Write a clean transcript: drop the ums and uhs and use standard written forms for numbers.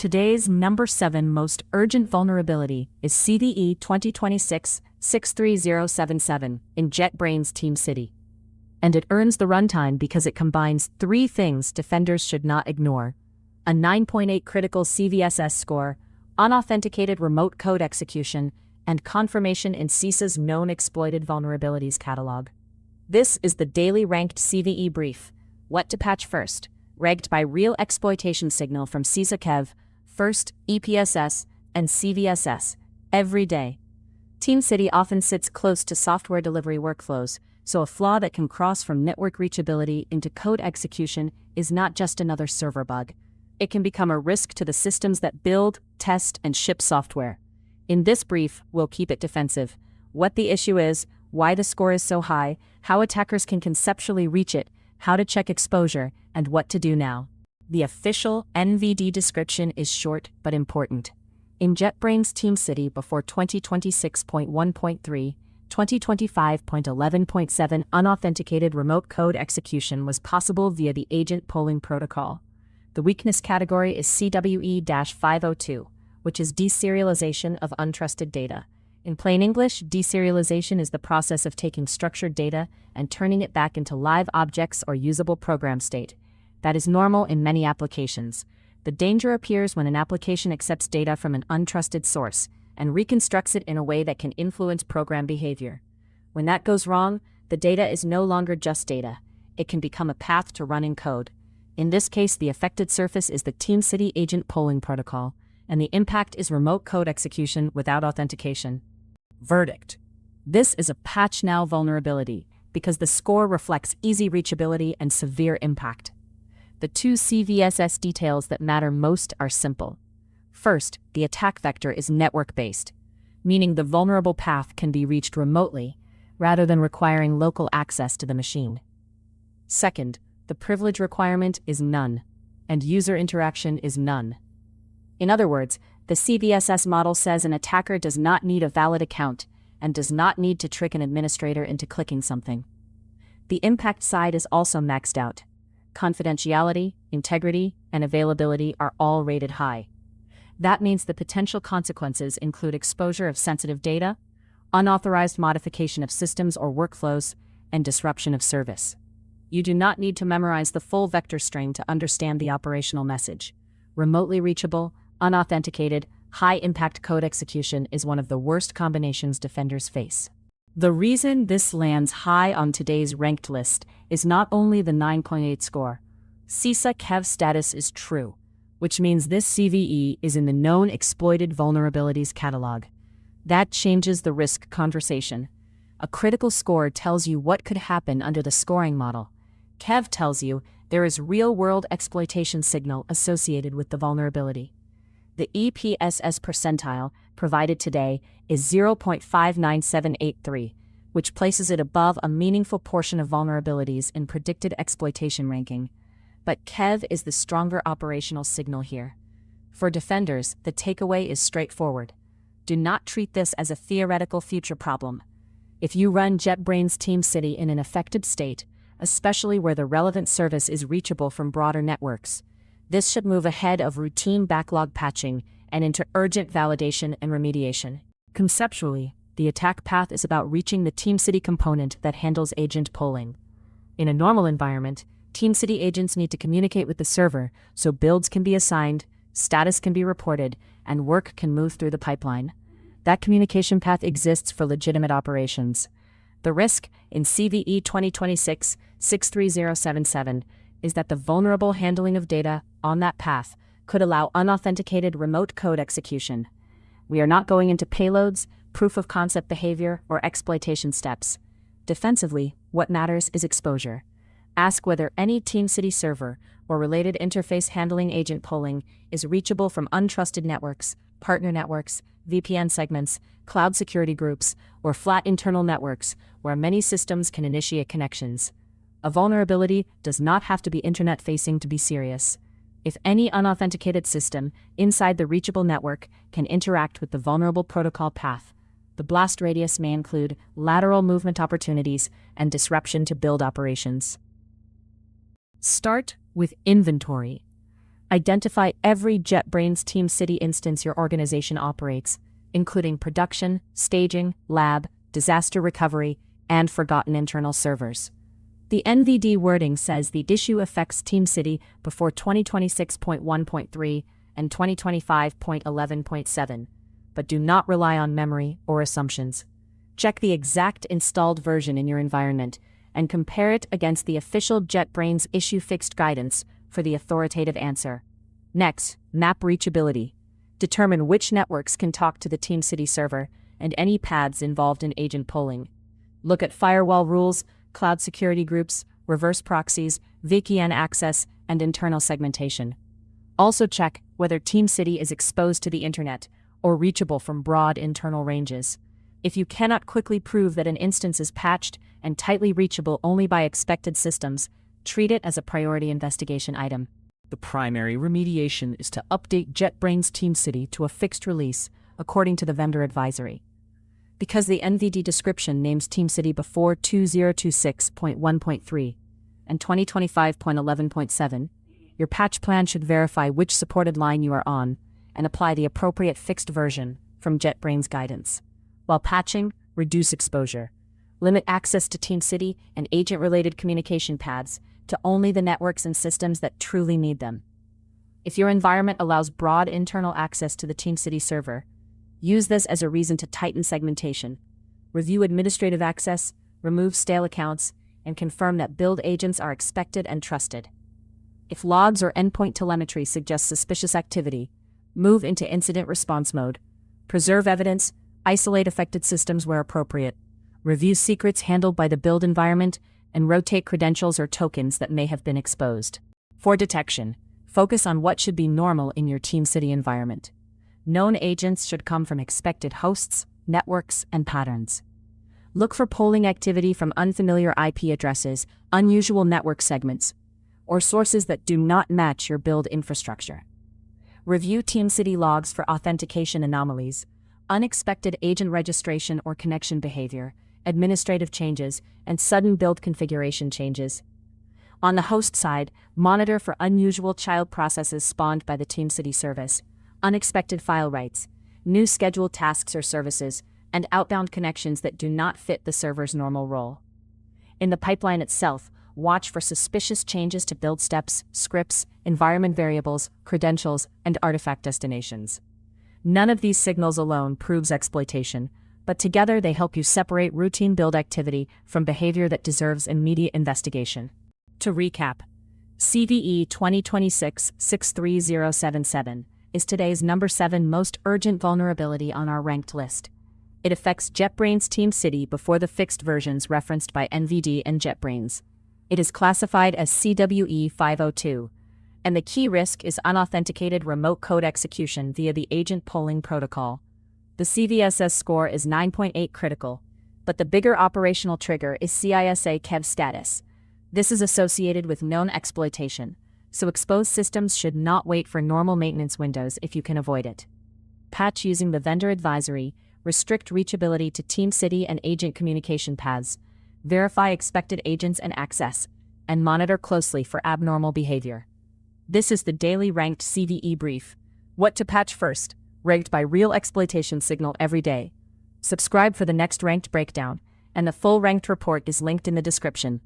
Today's number 7 most urgent vulnerability is CVE 2026-63077 in JetBrains TeamCity. And it earns the runtime because it combines 3 things defenders should not ignore: a 9.8 critical CVSS score, unauthenticated remote code execution, and confirmation in CISA's known exploited vulnerabilities catalog. This is the Daily Ranked CVE Brief, what to patch first, ranked by real exploitation signal from CISA Kev, First, EPSS, and CVSS, every day. TeamCity often sits close to software delivery workflows, so a flaw that can cross from network reachability into code execution is not just another server bug. It can become a risk to the systems that build, test, and ship software. In this brief, we'll keep it defensive: what the issue is, why the score is so high, how attackers can conceptually reach it, how to check exposure, and what to do now. The official NVD description is short but important. In JetBrains TeamCity before 2026.1.3, 2025.11.7 unauthenticated remote code execution was possible via the agent polling protocol. The weakness category is CVE-502, which is deserialization of untrusted data. In plain English, deserialization is the process of taking structured data and turning it back into live objects or usable program state. That is normal in many applications. The danger appears when an application accepts data from an untrusted source and reconstructs it in a way that can influence program behavior. When that goes wrong, the data is no longer just data. It can become a path to running code. In this case, the affected surface is the TeamCity agent polling protocol, and the impact is remote code execution without authentication. Verdict: this is a patch now vulnerability because the score reflects easy reachability and severe impact. The 2 CVSS details that matter most are simple. First, the attack vector is network-based, meaning the vulnerable path can be reached remotely rather than requiring local access to the machine. Second, the privilege requirement is none, and user interaction is none. In other words, the CVSS model says an attacker does not need a valid account and does not need to trick an administrator into clicking something. The impact side is also maxed out. Confidentiality, integrity, and availability are all rated high. That means the potential consequences include exposure of sensitive data, unauthorized modification of systems or workflows, and disruption of service. You do not need to memorize the full vector string to understand the operational message. Remotely reachable, unauthenticated, high-impact code execution is one of the worst combinations defenders face. The reason this lands high on today's ranked list is not only the 9.8 score. CISA Kev status is true, which means this CVE is in the known exploited vulnerabilities catalog. That changes the risk conversation. A critical score tells you what could happen under the scoring model. Kev tells you there is real-world exploitation signal associated with the vulnerability. The EPSS percentile provided today is 0.59783, which places it above a meaningful portion of vulnerabilities in predicted exploitation ranking. But Kev is the stronger operational signal here. For defenders, the takeaway is straightforward. Do not treat this as a theoretical future problem. If you run JetBrains TeamCity in an affected state, especially where the relevant service is reachable from broader networks, this should move ahead of routine backlog patching and into urgent validation and remediation. Conceptually, the attack path is about reaching the TeamCity component that handles agent polling. In a normal environment, TeamCity agents need to communicate with the server so builds can be assigned, status can be reported, and work can move through the pipeline. That communication path exists for legitimate operations. The risk in CVE 2026-63077 is that the vulnerable handling of data on that path could allow unauthenticated remote code execution. We are not going into payloads, proof of concept behavior, or exploitation steps. Defensively, what matters is exposure. Ask whether any TeamCity server or related interface handling agent polling is reachable from untrusted networks, partner networks, VPN segments, cloud security groups, or flat internal networks where many systems can initiate connections. A vulnerability does not have to be internet-facing to be serious. If any unauthenticated system inside the reachable network can interact with the vulnerable protocol path, the blast radius may include lateral movement opportunities and disruption to build operations. Start with inventory. Identify every JetBrains TeamCity instance your organization operates, including production, staging, lab, disaster recovery, and forgotten internal servers. The NVD wording says the issue affects TeamCity before 2026.1.3 and 2025.11.7, but do not rely on memory or assumptions. Check the exact installed version in your environment and compare it against the official JetBrains issue fixed guidance for the authoritative answer. Next, map reachability. Determine which networks can talk to the TeamCity server and any paths involved in agent polling. Look at firewall rules, cloud security groups, reverse proxies, VPN access, and internal segmentation. Also check whether TeamCity is exposed to the internet or reachable from broad internal ranges. If you cannot quickly prove that an instance is patched and tightly reachable only by expected systems, treat it as a priority investigation item. The primary remediation is to update JetBrains TeamCity to a fixed release according to the vendor advisory. Because the NVD description names TeamCity before 2026.1.3 and 2025.11.7, your patch plan should verify which supported line you are on and apply the appropriate fixed version from JetBrains guidance. While patching, reduce exposure. Limit access to TeamCity and agent-related communication paths to only the networks and systems that truly need them. If your environment allows broad internal access to the TeamCity server, use this as a reason to tighten segmentation, review administrative access, remove stale accounts, and confirm that build agents are expected and trusted. If logs or endpoint telemetry suggest suspicious activity, move into incident response mode, preserve evidence, isolate affected systems where appropriate, review secrets handled by the build environment, and rotate credentials or tokens that may have been exposed. For detection, focus on what should be normal in your TeamCity environment. Known agents should come from expected hosts, networks, and patterns. Look for polling activity from unfamiliar IP addresses, unusual network segments, or sources that do not match your build infrastructure. Review TeamCity logs for authentication anomalies, unexpected agent registration or connection behavior, administrative changes, and sudden build configuration changes. On the host side, monitor for unusual child processes spawned by the TeamCity service, unexpected file writes, new scheduled tasks or services, and outbound connections that do not fit the server's normal role. In the pipeline itself, watch for suspicious changes to build steps, scripts, environment variables, credentials, and artifact destinations. None of these signals alone proves exploitation, but together they help you separate routine build activity from behavior that deserves immediate investigation. To recap, CVE 2026-63077 is today's number 7 most urgent vulnerability on our ranked list. It affects JetBrains TeamCity before the fixed versions referenced by NVD and JetBrains. It is classified as CVE-502, and the key risk is unauthenticated remote code execution via the agent polling protocol. The CVSS score is 9.8 critical, but the bigger operational trigger is CISA KEV status. This is associated with known exploitation, so exposed systems should not wait for normal maintenance windows if you can avoid it. Patch using the vendor advisory, restrict reachability to TeamCity and agent communication paths, verify expected agents and access, and monitor closely for abnormal behavior. This is the Daily Ranked CVE Brief. What to patch first, ranked by real exploitation signal every day. Subscribe for the next ranked breakdown, and the full ranked report is linked in the description.